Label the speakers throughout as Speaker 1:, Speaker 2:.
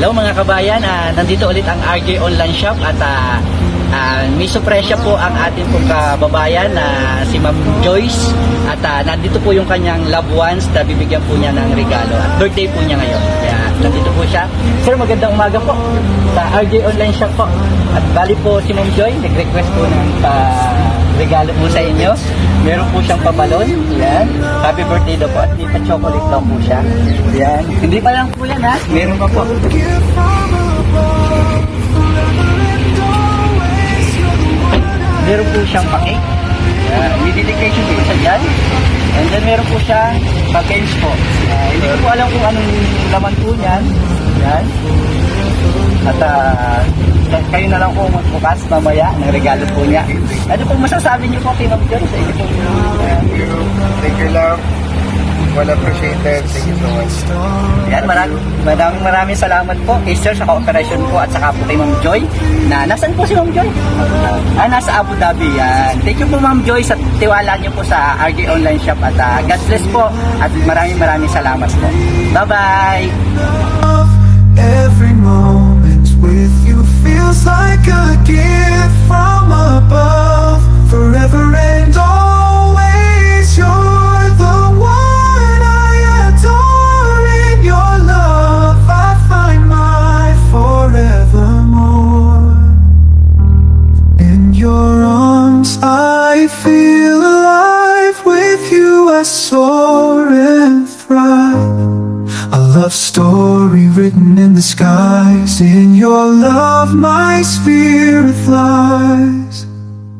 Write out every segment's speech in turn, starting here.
Speaker 1: Hello mga kabayan, nandito ulit ang RJ Online Shop at may supresya po ang ating pong kababayan na si Ma'am Joyce at nandito po yung kanyang loved ones na bibigyan po niya ng regalo at birthday po niya ngayon. Kaya nandito po siya. Sir, magandang umaga po sa RJ Online Shop po. At bali po si Ma'am Joy, nag-request po ng regalo po sa inyo. Meron po siyang pabalon. Yan. Happy birthday daw po. At may pa-chocolate daw po siya. Yan. Hindi pa lang po yan ha. Meron pa po. Meron po siyang pa-cake. May dedication po siya dyan. And then meron po siya pa-games po. Hindi ko po alam kung anong laman po niyan. Yan. At kayo na lang po magbukas mamaya ng regalo po niya. Ano pong masasabi niyo po kay Ma'am Joy sa inyo pong
Speaker 2: Thank you, love. Well appreciated. Thank you so much.
Speaker 1: yan, maraming salamat po kay Sir sa cooperation po at saka po kay Ma'am Joy na nasaan po si Ma'am Joy? Nasa Abu Dhabi. Yan. Thank you po Ma'am Joy sa tiwala niyo po sa RJ Online Shop at God bless po at maraming salamat po. Bye-bye!
Speaker 3: Every moment with you feels like a gift from above. Forever and always, you're the one I adore. In your love, I find my forevermore. In your arms, I feel alive. With you, I soar and thrive. A love story written in the skies. In your love my spirit flies.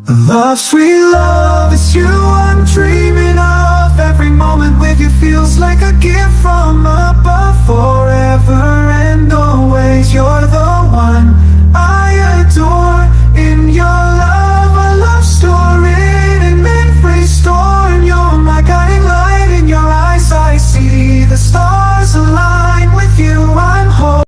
Speaker 3: The love, sweet love, it's you I'm dreaming of. Every moment with you feels like a gift from above. Forever and